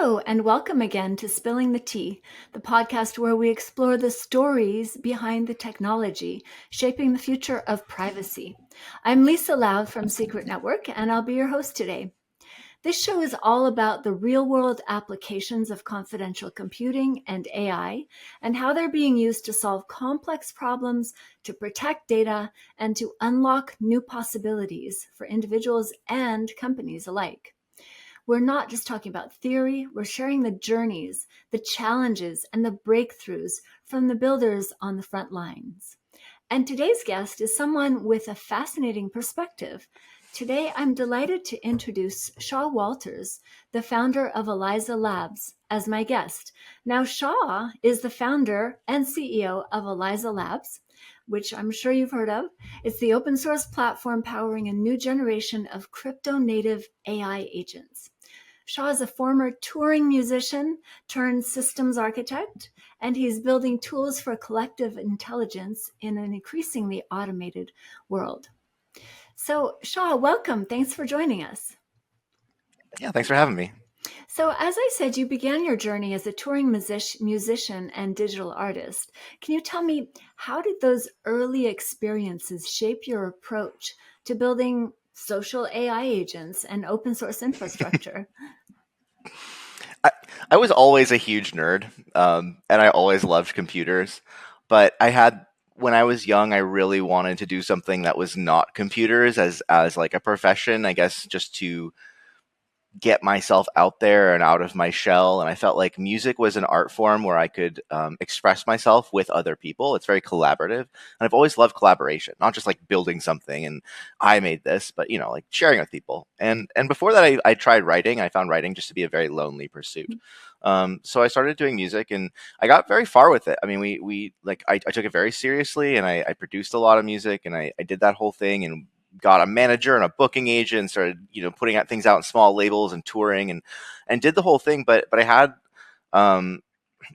Hello, and welcome again to Spilling the Tea, the podcast where we explore the stories behind the technology shaping the future of privacy. I'm Lisa Loud from Secret Network, and I'll be your host today. This show is all about the real world applications of confidential computing and AI and how they're being used to solve complex problems, to protect data, and to unlock new possibilities for individuals and companies alike. We're not just talking about theory, we're sharing the journeys, the challenges, and the breakthroughs from the builders on the front lines. And today's guest is someone with a fascinating perspective. Today, I'm delighted to introduce Shaw Walters, the founder of Eliza Labs, as my guest. Now, Shaw is the founder and CEO of Eliza Labs, which I'm sure you've heard of. It's the open source platform powering a new generation of crypto-native AI agents. Shaw is a former touring musician turned systems architect, and he's building tools for collective intelligence in an increasingly automated world. So, Shaw, welcome. Thanks for joining us. Yeah, thanks for having me. So, as I said, you began your journey as a touring musician and digital artist. Can you tell me, how did those early experiences shape your approach to building social AI agents and open source infrastructure? I was always a huge nerd, and I always loved computers. But when I was young, I really wanted to do something that was not computers as like a profession, I guess, just to get myself out there and out of my shell. And I felt like music was an art form where I could express myself with other people. It's very collaborative. And I've always loved collaboration, not just like building something and I made this, but, like sharing with people. And before that, I tried writing. I found writing just to be a very lonely pursuit. So I started doing music and I got very far with it. I mean, I took it very seriously and I produced a lot of music and I did that whole thing and got a manager and a booking agent and started, putting out things out in small labels and touring and did the whole thing. But um,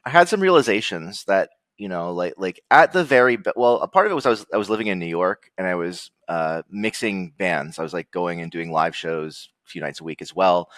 I had some realizations that, like at the well, a part of it was I was living in New York and I was mixing bands. I was like going and doing live shows a few nights a week as well.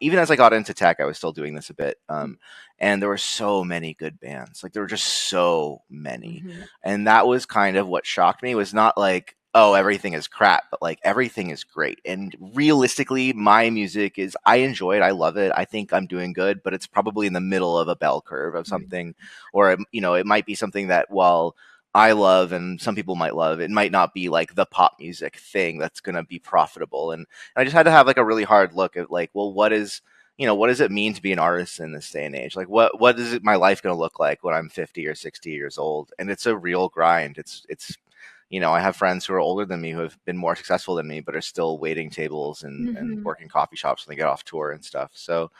Even as I got into tech, I was still doing this a bit. And there were so many good bands. Like there were just so many. Mm-hmm. And that was kind of what shocked me, was not like, oh, everything is crap, but like everything is great. And realistically, my music I enjoy it. I love it. I think I'm doing good, but it's probably in the middle of a bell curve of something, or, it might be something that, while I love and some people might love, it might not be like the pop music thing that's going to be profitable. And I just had to have like a really hard look at like, well, what does it mean to be an artist in this day and age? Like what is my life going to look like when I'm 50 or 60 years old? And it's a real grind. It's I have friends who are older than me who have been more successful than me, but are still waiting tables and working coffee shops when they get off tour and stuff. So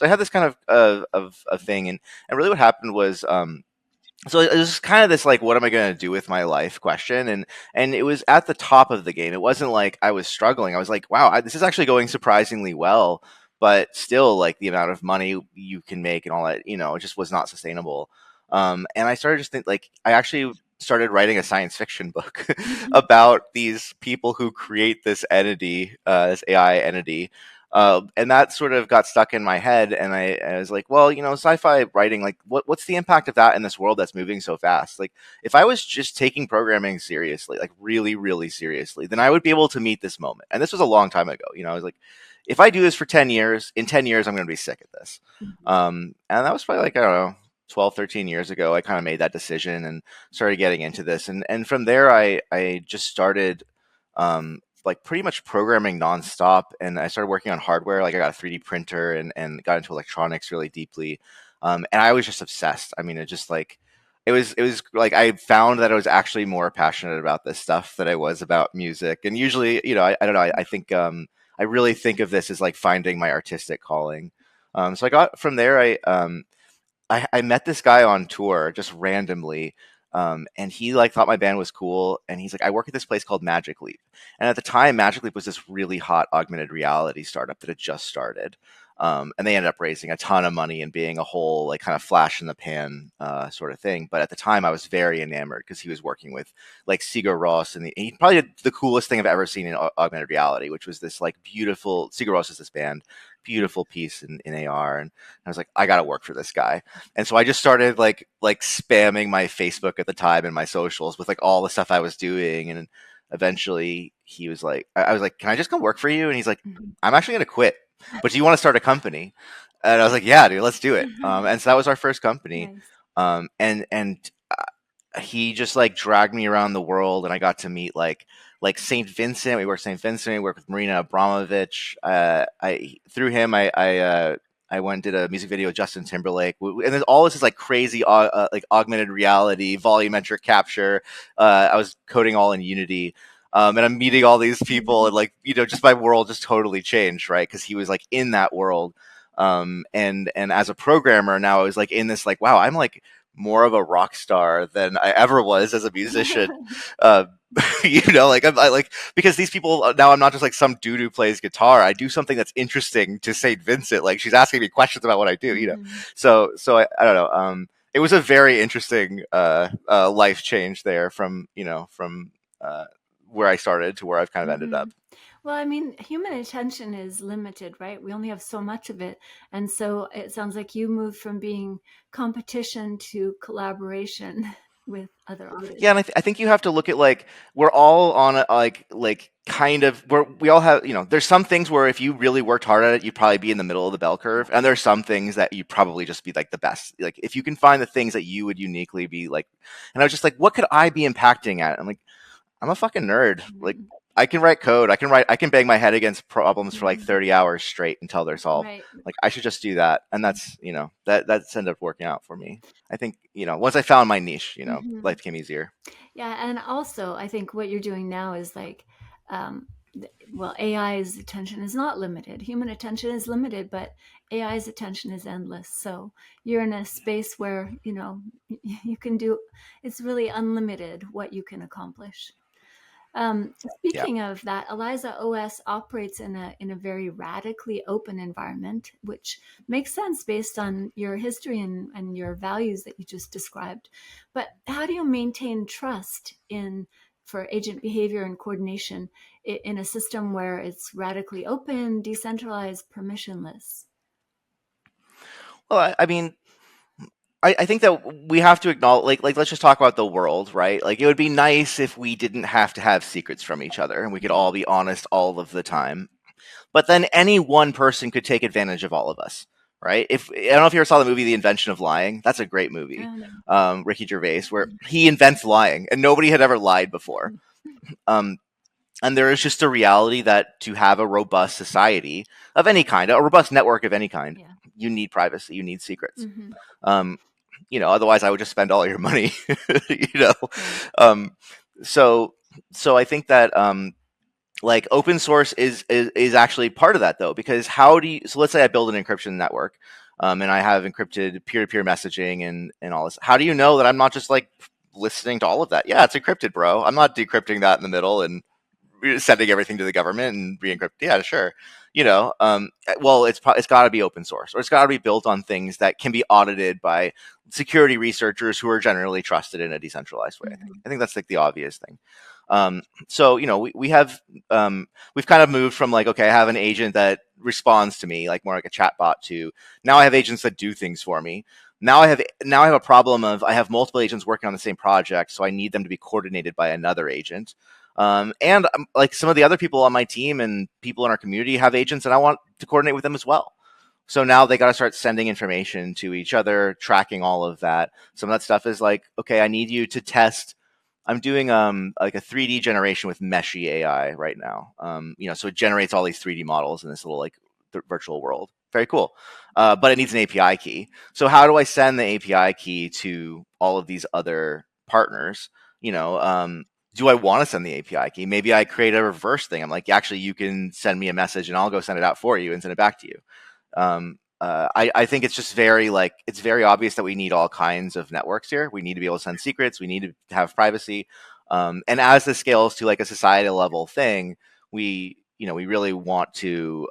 I had this kind of thing, and really what happened was, so it was kind of this like, what am I going to do with my life question, and it was at the top of the game. It wasn't like I was struggling. I was like, wow, this is actually going surprisingly well, but still, like the amount of money you can make and all that, it just was not sustainable. And I started just think like I actually started writing a science fiction book about these people who create this entity, this AI entity. And that sort of got stuck in my head. And I was like, well, sci-fi writing, like what's the impact of that in this world that's moving so fast? Like if I was just taking programming seriously, like really, really seriously, then I would be able to meet this moment. And this was a long time ago. I was like, if I do this for 10 years, in 10 years, I'm going to be sick at this. And that was probably like, I don't know, 12, 13 years ago. I kind of made that decision and started getting into this. And from there, I just started like pretty much programming nonstop. And I started working on hardware. Like I got a 3D printer and got into electronics really deeply. And I was just obsessed. I mean, it was like I found that I was actually more passionate about this stuff than I was about music. And usually, I don't know, I think I really think of this as like finding my artistic calling. So I got from there, I met this guy on tour just randomly. And he like thought my band was cool. And he's like, I work at this place called Magic Leap. And at the time, Magic Leap was this really hot augmented reality startup that had just started. And they ended up raising a ton of money and being a whole like kind of flash in the pan sort of thing. But at the time, I was very enamored because he was working with like Sigur Rós, and he probably did the coolest thing I've ever seen in augmented reality, which was this like beautiful Sigur Rós is this band, beautiful piece in AR, and I was like, I got to work for this guy. And so I just started like spamming my Facebook at the time and my socials with like all the stuff I was doing, and eventually he was like, I was like, can I just come work for you? And he's like, Mhm. I'm actually going to quit, but do you want to start a company? And I was like, yeah, dude, let's do it. And so that was our first company. Nice. And he just like dragged me around the world, and I got to meet like Saint Vincent. We worked with Saint Vincent. We worked with Marina Abramovich. I through him, I went and did a music video with Justin Timberlake, and then all this is like crazy, like augmented reality, volumetric capture. I was coding all in Unity, and I'm meeting all these people, and like just my world just totally changed, right? Because he was like in that world, and as a programmer now, I was like in this like, wow, I'm like more of a rock star than I ever was as a musician. Uh, like I like because these people now I'm not just like some dude who plays guitar. I do something that's interesting to Saint Vincent. Like she's asking me questions about what I do. Mhm. So I don't know. It was a very interesting life change there from uh, where I started to where I've kind of ended Mhm. up. Well, I mean, human attention is limited, right? We only have so much of it. And so it sounds like you moved from being competition to collaboration with other artists. Yeah, and I think you have to look at like we're all on a like kind of where we all have there's some things where if you really worked hard at it you'd probably be in the middle of the bell Yeah. curve, and there's some things that you'd probably just be like the best. Like if you can find the things that you would uniquely be like, and I was just like, what could I be impacting at? I'm like, I'm a fucking nerd. Like Mhm. I can write code, I can bang my head against problems for like Mhm. 30 hours straight until they're solved. Right. Like I should just do that, and that's ended up working out for me. I think once I found my niche, Mhm. life became easier. Yeah, and also I think what you're doing now is like, well, AI's attention is not limited. Human attention is limited, but AI's attention is endless. So you're in a space where you can do. It's really unlimited what you can accomplish. Yeah. Speaking of that, Eliza OS operates in a very radically open environment, which makes sense based on your history and your values that you just described. But how do you maintain trust in for agent behavior and coordination in a system where it's radically open, decentralized, permissionless? Well, I mean, I think that we have to acknowledge, like, let's just talk about the world, right? Like, it would be nice if we didn't have to have secrets from each other and we could all be honest all of the time. But then any one person could take advantage of all of us, right? If I don't know if you ever saw the movie The Invention of Lying, that's a great movie. Oh, no. Ricky Gervais, where he invents lying, and nobody had ever lied before. Um, and there is just a reality that to have a robust society of any kind, a robust network of any kind, Yeah. you need privacy, you need secrets. Hmm. Um, otherwise I would just spend all your money. you know. Right. Um, so so I think that like open source is actually part of that though, because how do you? So let's say I build an encryption network, and I have encrypted peer-to-peer messaging and all this. How do you know that I'm not just like listening to all of that? Yeah, it's encrypted, bro. I'm not decrypting that in the middle and sending everything to the government and re-encrypt. Yeah, sure. Well, it's got to be open source, or it's got to be built on things that can be audited by security researchers who are generally trusted in a decentralized way. Hmm. I think that's like the obvious thing. So we have we've kind of moved from like, okay, I have an agent that responds to me like more like a chat bot, to now I have agents that do things for me. Now I have a problem of I have multiple agents working on the same project, so I need them to be coordinated by another agent. And like some of the other people on my team and people in our community have agents, and I want to coordinate with them as well. So now they got to start sending information to each other, tracking all of that. Some of that stuff is like, okay, I need you to test. I'm doing like a 3D generation with Meshy AI right now. So it generates all these 3D models in this little like virtual world. Very cool. But it needs an API key. So how do I send the API key to all of these other partners? Do I want to send the API key? Maybe I create a reverse thing. I'm like, actually, you can send me a message and I'll go send it out for you and send it back to you. I think it's just very like it's very obvious that we need all kinds of networks here. We need to be able to send secrets. We need to have privacy. And as this scales to like a societal level thing, we really want to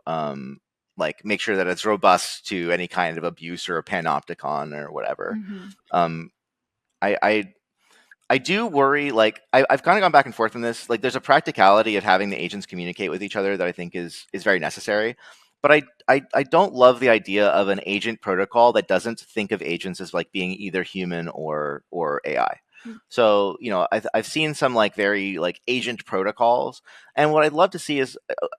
like make sure that it's robust to any kind of abuse or a panopticon or whatever. Mm-hmm. Um, I do worry, like I've kind of gone back and forth on this. Like there's a practicality of having the agents communicate with each other that I think is very necessary. But I don't love the idea of an agent protocol that doesn't think of agents as like being either human or AI. So, I've seen some like very like agent protocols, and what I'd love to see is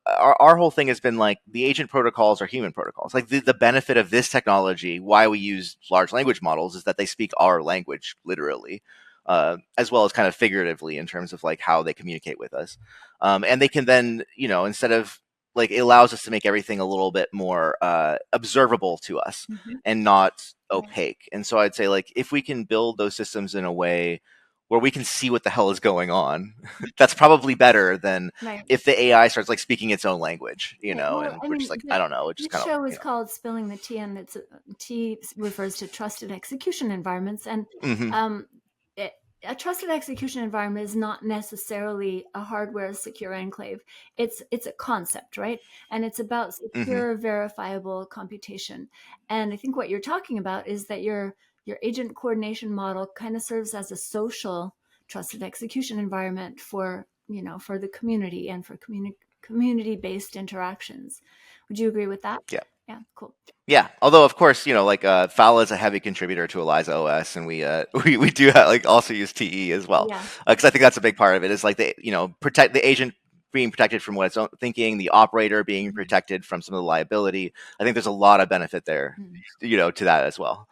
our whole thing has been like the agent protocols are human protocols. Like the benefit of this technology, why we use large language models, is that they speak our language literally, as well as kind of figuratively in terms of like how they communicate with us. And they can then, instead of like it allows us to make everything a little bit more observable to us Mm-hmm. and not Right. opaque. And so I'd say like if we can build those systems in a way where we can see what the hell is going on, that's probably better than Right. if the AI starts like speaking its own language, Right. Well, and I we're just mean, like, I don't know, it just this kind of, show is called "Spilling the Tea," and T refers to trusted execution environments. And hmm um, it, a trusted execution environment is not necessarily a hardware secure enclave. It's a concept, right? And it's about hmm secure, verifiable computation. And I think what you're talking about is that your agent coordination model kind of serves as a social trusted execution environment for for the community and for community-based interactions. Would you agree with that? yeah. Yeah, cool. Yeah, although of course, like Fala is a heavy contributor to Eliza OS, and we we do like also use TE as well, Yeah. because I think that's a big part of it. Is like the protect the agent being protected from what it's own thinking, the operator being Mhm. protected from some of the liability. I think there's a lot of benefit there, Mhm. to that as well.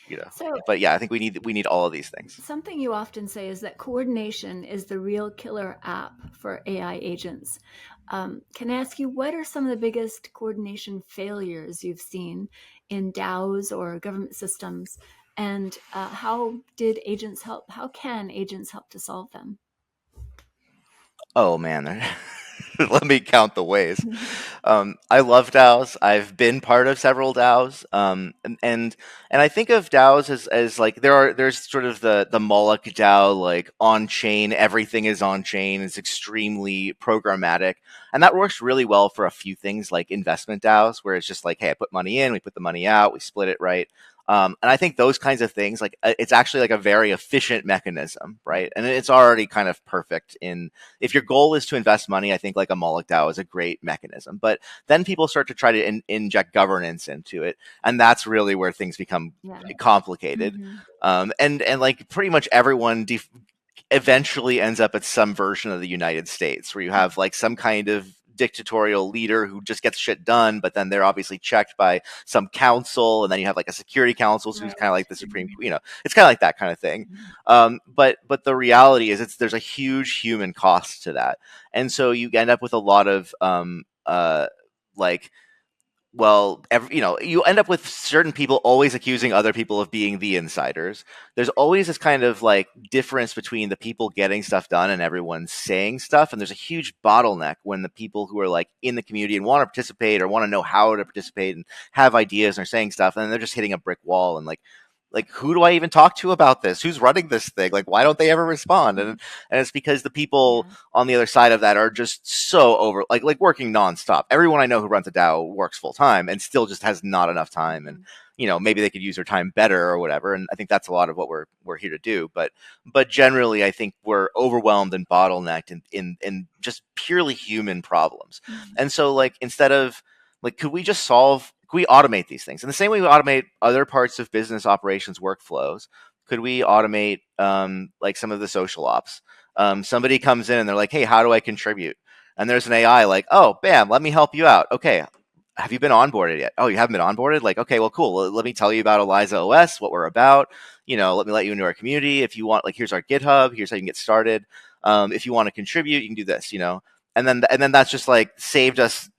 You know, So but yeah, I think we need all of these things. something you often say is that coordination is the real killer app for AI agents. Can I ask you, what are some of the biggest coordination failures you've seen in DAOs or government systems? And how did agents help? How can agents help to solve them? Oh man, let me count the ways. I love DAOs. I've been part of several DAOs, and I think of DAOs as like there's sort of the Moloch DAO, like on chain, everything is on chain. It's extremely programmatic, and that works really well for a few things like investment DAOs, where it's just like, hey, I put money in, we put the money out, we split it right. And I think those kinds of things, like it's actually like a very efficient mechanism, right? And it's already kind of perfect in if your goal is to invest money. I think like a Moloch DAO is a great mechanism, but then people start to try to inject governance into it, and that's really where things become Yeah. complicated. Hmm. And like pretty much everyone eventually ends up at some version of the United States, where you have like some kind of dictatorial leader who just gets shit done, but then they're obviously checked by some council, and then you have like a security council who's kind of Right. like the supreme. It's kind of like that kind of thing. Mhm. But the reality is, there's a huge human cost to that, and so you end up with a lot of like well, you end up with certain people always accusing other people of being the insiders. There's always this kind of like difference between the people getting stuff done and everyone saying stuff. And there's a huge bottleneck when the people who are like in the community and want to participate or want to know how to participate and have ideas and are saying stuff, and they're just hitting a brick wall. And like who do I even talk to about this? Who's running this thing? Like, why don't they ever respond? And it's because the people Yeah. on the other side of that are just so over, like working nonstop. Everyone I know who runs a DAO works full time and still just has not enough time. And Mhm. maybe they could use their time better or whatever. And I think that's a lot of what we're here to do. But generally, I think we're overwhelmed and bottlenecked in just purely human problems. Mhm. And so, like, instead of like, could we automate these things in the same way we automate other parts of business operations workflows? Could we automate like some of the social ops? Somebody comes in and they're like, hey, how do I contribute? And there's an AI like, oh, bam, let me help you out. Okay, have you been onboarded yet? Oh, you haven't been onboarded? Like, okay, well, cool. Let me tell you about Eliza OS, what we're about. Let me let you into our community. If you want, like, here's our GitHub. Here's how you can get started. If you want to contribute, you can do this. And then that's just like saved us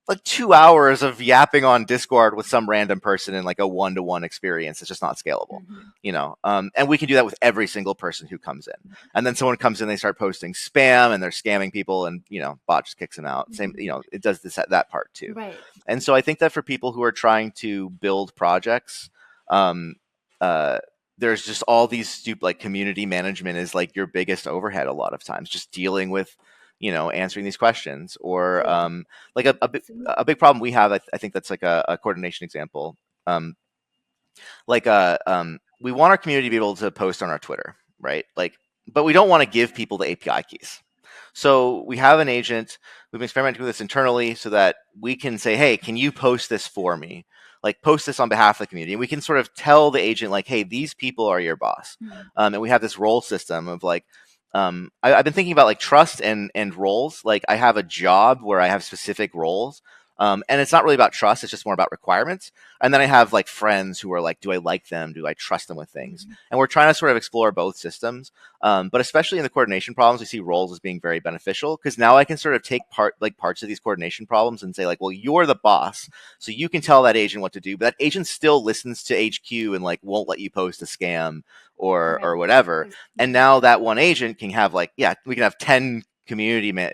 like 2 hours of yapping on Discord with some random person in like a one-to-one experience. It's just not scalable, Mhm. and we can do that with every single person who comes in. And then someone comes in, they start posting spam, and they're scamming people, and bot just kicks them out. Same, Mhm. it does that part too. Right. And so I think that for people who are trying to build projects, um, uh, there's just all these stupid, like, community management is like your biggest overhead a lot of times, just dealing with answering these questions. Or So, like so a big problem we have, I think that's like a coordination example. Um, we want our community to be able to post on our Twitter, right? Like, but we don't want to give people the API keys. So we have an agent. We've been experimenting with this internally so that we can say, hey, can you post this for me? Like, post this on behalf of the community. And we can sort of tell the agent, like, hey, these people are your boss. mm, And we have this role system of like, I've been thinking about like trust and roles. Like, I have a job where I have specific roles. And it's not really about trust, it's just more about requirements. And then I have like friends who are like, do I like them? Do I trust them with things? mhm, And we're trying to sort of explore both systems. But especially in the coordination problems, we see roles as being very beneficial because now I can sort of take parts of these coordination problems and say like, well, you're the boss, so you can tell that agent what to do. But that agent still listens to HQ and like won't let you post a scam right. or whatever. And Mhm, now that one agent can have like, yeah, we can have 10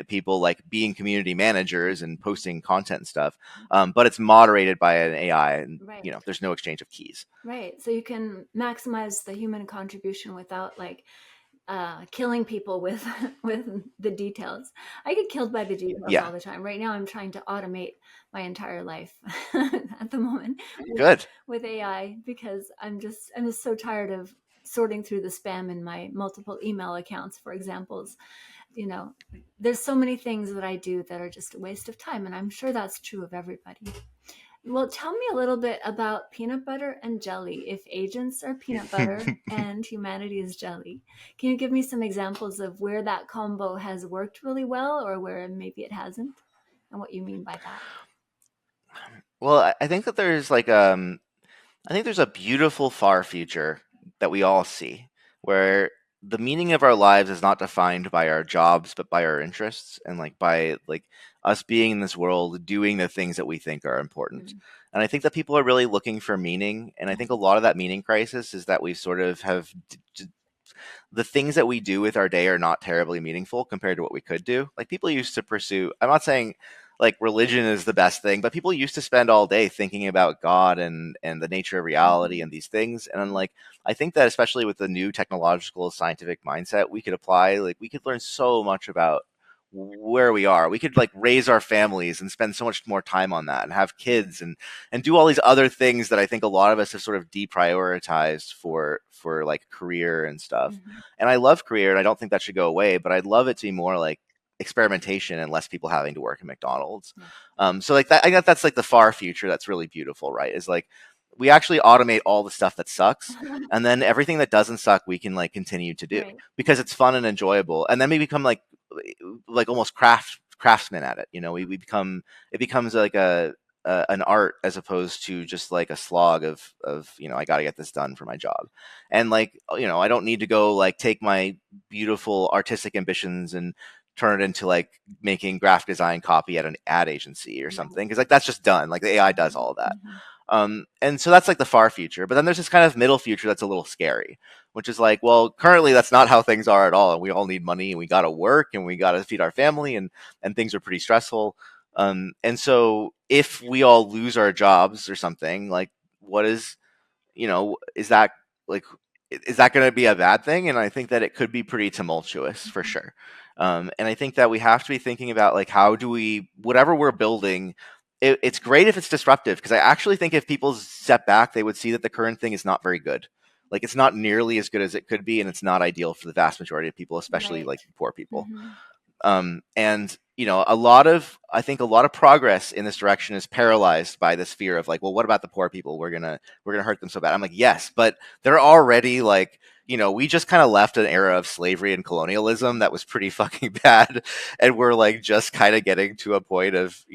people like being community managers and posting content and stuff, but it's moderated by an AI, and right. there's no exchange of keys. Right. So you can maximize the human contribution without like killing people with with the details. I get killed by the details Yeah, all the time. Right now, I'm trying to automate my entire life at the moment good. with AI because I'm just so tired of sorting through the spam in my multiple email accounts for examples. You know, there's so many things that I do that are just a waste of time, and I'm sure that's true of everybody. Well, tell me a little bit about peanut butter and jelly. If agents are peanut butter and humanity is jelly, can you give me some examples of where that combo has worked really well or where maybe it hasn't, and what you mean by that? Well, I think that there's like I think there's a beautiful far future that we all see where the meaning of our lives is not defined by our jobs but by our interests, and like by like us being in this world doing the things that we think are important. Mm, And I think that people are really looking for meaning, and I think a lot of that meaning crisis is that we sort of have the things that we do with our day are not terribly meaningful compared to what we could do. Like, people used to pursue, I'm not saying like religion is the best thing, but people used to spend all day thinking about God and the nature of reality mhm, and these things. And then like I think that especially with the new technological scientific mindset we could apply, like we could learn so much about where we are. We could like raise our families and spend so much more time on that and have kids and do all these other things that I think a lot of us have sort of deprioritized for like career and stuff. mhm. And I love career and I don't think that should go away, but I'd love it to be more like experimentation and less people having to work at McDonald's. Yeah. So like that, I guess that's like the far future. That's really beautiful, right? Is like we actually automate all the stuff that sucks, and then everything that doesn't suck we can like continue to do Right. because it's fun and enjoyable, and then we become like almost craftsmen at it. We become it becomes like an art as opposed to just like a slog of I got to get this done for my job. And like I don't need to go like take my beautiful artistic ambitions and turn it into like making graphic design copy at an ad agency or Right. something, because like that's just done. Like the AI does Mhm, all of that. mhm. And so that's like the far future. But then there's this kind of middle future that's a little scary, which is like, well, currently that's not how things are at all. And we all need money and we got to work and we got to feed our family, and things are pretty stressful. And so if we all lose our jobs or something, like what is, is that like, is that going to be a bad thing? And I think that it could be pretty tumultuous for sure. And I think that we have to be thinking about like how do we whatever we're building. It's great if it's disruptive, because I actually think if people step back, they would see that the current thing is not very good. Like it's not nearly as good as it could be, and it's not ideal for the vast majority of people, especially Right. like poor people. Hmm. And I think a lot of progress in this direction is paralyzed by this fear of like, well, what about the poor people? We're gonna hurt them so bad. I'm like, yes, but they're already like, we just kind of left an era of slavery and colonialism that was pretty fucking bad, and we're like just kind of getting to a point of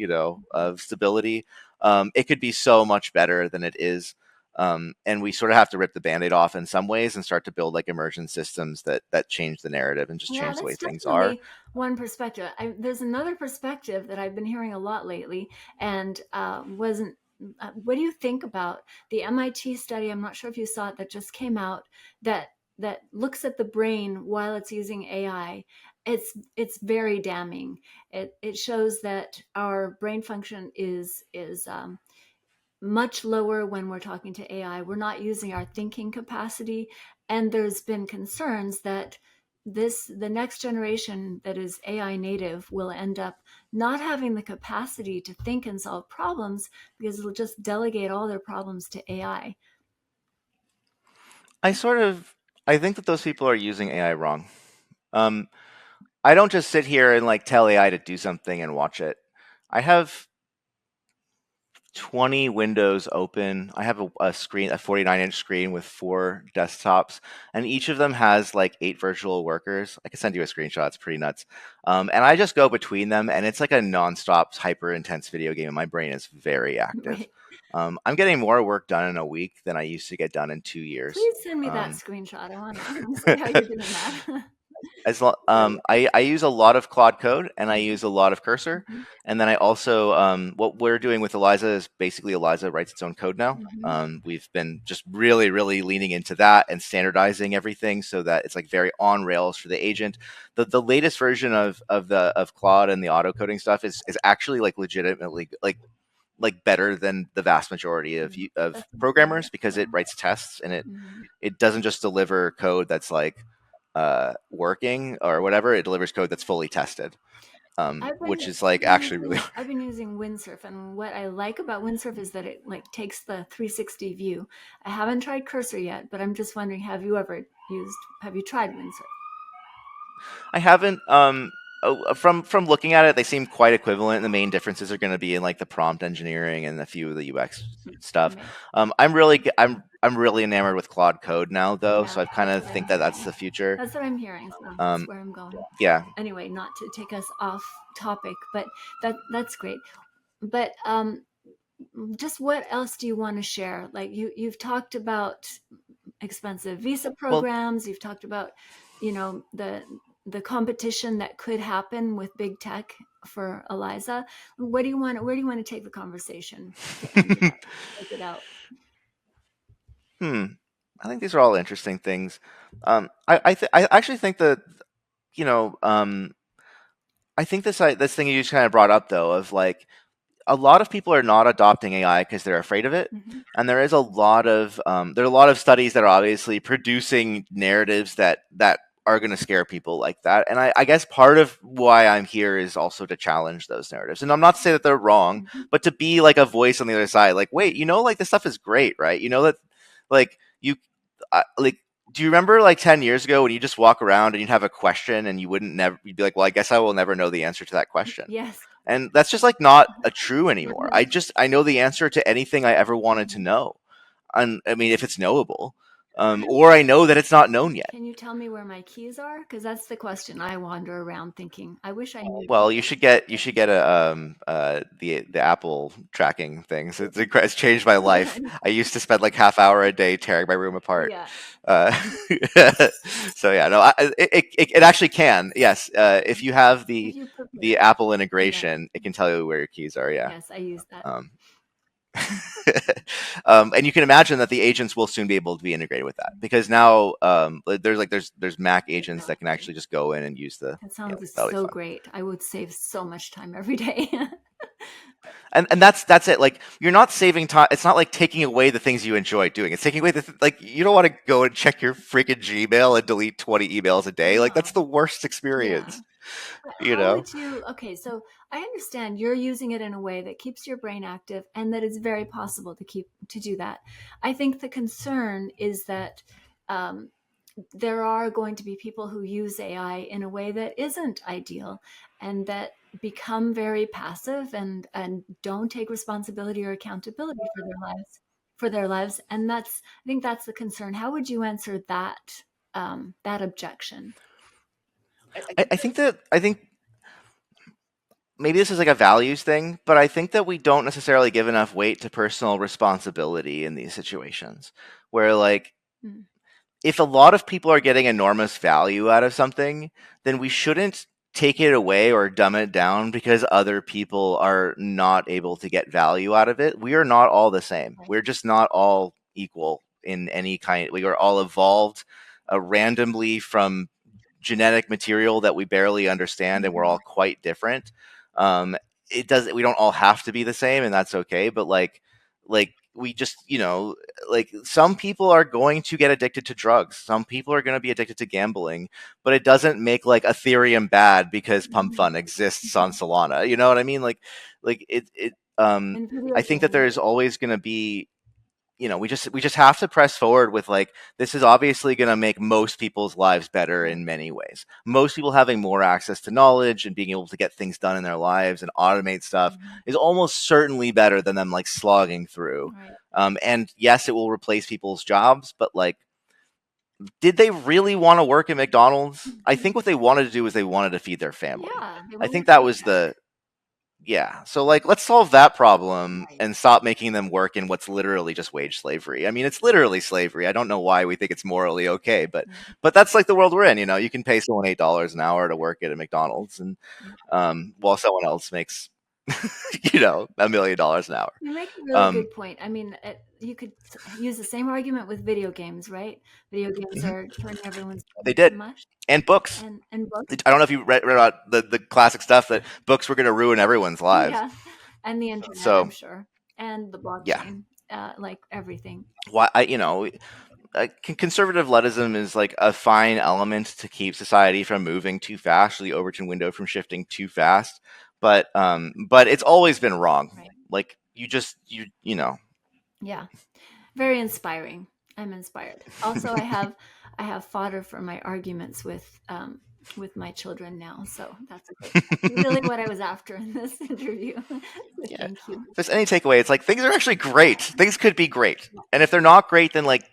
of stability. It could be so much better than it is. And we sort of have to rip the band-aid off in some ways and start to build like immersion systems that change the narrative and just Yeah, change the way that's things are. definitely one perspective. There's another perspective that I've been hearing a lot lately, and wasn't. What do you think about the MIT study? I'm not sure if you saw it, that just came out that looks at the brain while it's using AI. It's very damning. It shows that our brain function is much lower when we're talking to AI. We're not using our thinking capacity, and there's been concerns that the next generation that is AI native will end up not having the capacity to think and solve problems because they'll just delegate all their problems to AI. I sort of I think that those people are using AI wrong. Um, I don't just sit here and like tell AI to do something and watch it. I have 20 windows open. I have a screen, a 49-inch screen with 4 desktops, and each of them has like 8 virtual workers. I can send you a screenshot. It's pretty nuts. And I just go between them, and it's like a nonstop, hyper intense video game, and my brain is very active. Right. I'm getting more work done in a week than I used to get done in 2 years. Please send me that Um, screenshot. I want to see how you're doing that. I use a lot of Claude Code and I Mhm, use a lot of Cursor, mhm, and then I also what we're doing with Eliza is basically Eliza writes its own code now. mhm. We've been just really, really leaning into that and standardizing everything so that it's like very on rails for the agent. The latest version of Claude and the auto coding stuff is actually like legitimately like better than the vast majority of Mm. of That's programmers because it wonderful. writes tests and Mhm. it doesn't just deliver code that's like working or whatever. It delivers code that's fully tested, which is like actually really hard. I've been using Windsurf, and what I like about Windsurf is that it like takes the 360 view. I haven't tried Cursor yet, but I'm just wondering, have you tried Windsurf? I haven't. From looking at it, they seem quite equivalent. The main differences are going to be in like the prompt engineering and a few of the UX stuff. Right. I'm really enamored with Claude Code now, though. Yeah, So I kind that's of what I'm think that that's hearing. the future. That's what I'm hearing. So that's Um, where I'm going. yeah. Anyway, not to take us off topic, but that's great. But just what else do you want to share? Like you've talked about expensive visa Well, programs. You've talked about, the competition that could happen with big tech for Eliza. Where do you want to take the conversation to end it up, close it out? hmm. I think these are all interesting things. I actually think that you know I think this thing you just kind of brought up though of like a lot of people are not adopting AI because they're afraid of it, Mm-hmm. and there are a lot of studies that are obviously producing narratives that are going to scare people like that. And I guess part of why I'm here is also to challenge those narratives. And I'm not to say that they're wrong, Mm-hmm. but to be like a voice on the other side. Like, wait, like this stuff is great, right? That like you like. Do you remember like 10 years ago when you just walk around and you'd have a question and you'd be like, well, I guess I will never know the answer to that question, Yes. and that's just like not a true anymore. Yes. I know the answer to anything I ever wanted to Mhm. know. And I mean, if it's knowable, or I know that it's not known yet. Can you tell me where my keys are? Because that's the question I wander around thinking. I wish I knew. Well, you should get a the Apple tracking things. It's changed my life. I used to spend like half hour a day tearing my room apart. Yeah. Uh, so yeah, no, it actually can. Yes, if you have If you prepare the it. Apple Yeah. integration, it can tell you where your keys are. Yeah. Yes, I use that. Um, and you can imagine that the agents will soon be able to be integrated with that because now there's Mac agents that can actually just go in and use That sounds that'll be so fun. great. I would save so much time every day. And that's it. Like you're not saving time. It's not like taking away the things you enjoy doing. It's taking away like you don't want to go and check your freaking Gmail and delete 20 emails a day. Like that's No. the worst Yeah. experience. But You how know. would you? Okay, so I understand you're using it in a way that keeps your brain active and that it's very possible to do that. I think the concern is that um, there are going to be people who use AI in a way that isn't ideal and that become very passive and don't take responsibility or accountability for their lives. And I think that's the concern. How would you answer that objection? I think maybe this is like a values thing, but I think that we don't necessarily give enough weight to personal responsibility in these situations where like Mm, if a lot of people are getting enormous value out of something, then we shouldn't take it away or dumb it down because other people are not able to get value out of it. We are not all the same. right. We're just not all equal in any kind. We are all evolved randomly from genetic material that we barely understand, and we're Mhm. all quite different. Um, it does. We don't all have to be the same, and that's okay. But like we just, like some people are going to get addicted to drugs. Some people are going to be addicted to gambling, but it doesn't make like Ethereum bad because Pump Fun exists on Solana. You know what I mean? Like And video I think that games. there's always going to be, we just have to press forward with like, this is obviously going to make most people's lives better Right. in many ways. Most people having more access to knowledge and being able to get things done in their lives and automate stuff is almost certainly better than them like slogging through. Right. And yes, it will replace people's jobs, but like, did they really want to work at McDonald's? I think what they wanted to do was they wanted to feed their family. Yeah, they I want think a that was paycheck. yeah. So like, let's solve that problem Right. and stop making them work in what's literally just wage slavery. I mean, it's literally slavery. I don't know why we think it's morally okay, but that's like the world we're in. You can pay someone $8 an hour to work at a McDonald's, and while someone else makes $1 million an hour. You make a really Um, good point. I mean, you could use the same argument with video games, right? Video games mhm, are turning everyone's they brain to did, mush, and books. and books. I don't know if you read about the classic stuff that books were going to ruin everyone's lives. Yeah, and the internet, I'm So sure, and the yeah, blockchain, like everything. why conservative-letism is like a fine element to keep society from moving too fast, or the Overton window from shifting too fast. But it's always been wrong. Right. Like you know. Yeah. Very inspiring. I'm inspired. Also, I have fodder for my arguments with my children now, so that's really what I was after in this interview. So Yeah. thank you. If there's any takeaway, it's like things are actually great. Things could be great, and if they're not great, then like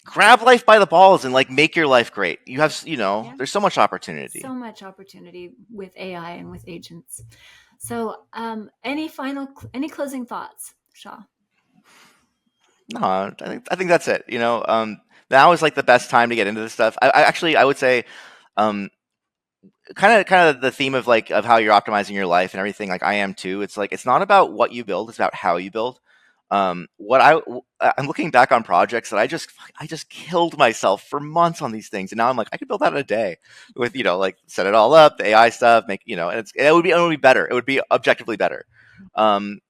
grab life by the balls and like make your life great. You have Yeah, there's so much opportunity. so much opportunity with AI and with agents. So, any closing thoughts, Shaw? No, I think that's it. Now is like the best time to get into this stuff. I would say, um, kind of the theme of like of how you're optimizing your life and everything. Like I am too. It's like it's not about what you build; it's about how you build. I'm looking back on projects that I just killed myself for months on these things, and now I'm like I could build that in a day with like set it all up, the AI stuff, make and it would be better. It would be objectively better.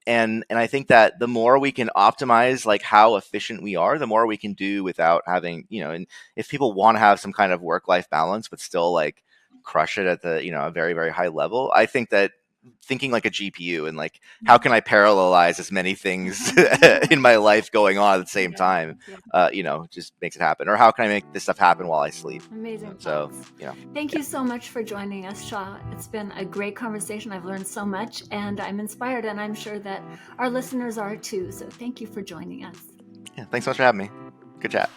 And I think that the more we can optimize like how efficient we are, the more we can do without having and if people want to have some kind of work life balance but still like crush it at the a very very high level, I think that thinking like a GPU and like how can I parallelize as many things in my life going on at the same Yeah, time, yeah. just makes it happen. Or how can I make this stuff happen while I sleep? Amazing So, thoughts. you know, Thank yeah, you so much for joining us, Shaw. It's been a great conversation. I've learned so much, and I'm inspired, and I'm sure that our listeners are too. So thank you for joining us. yeah. Thanks so much for having me. Good chat.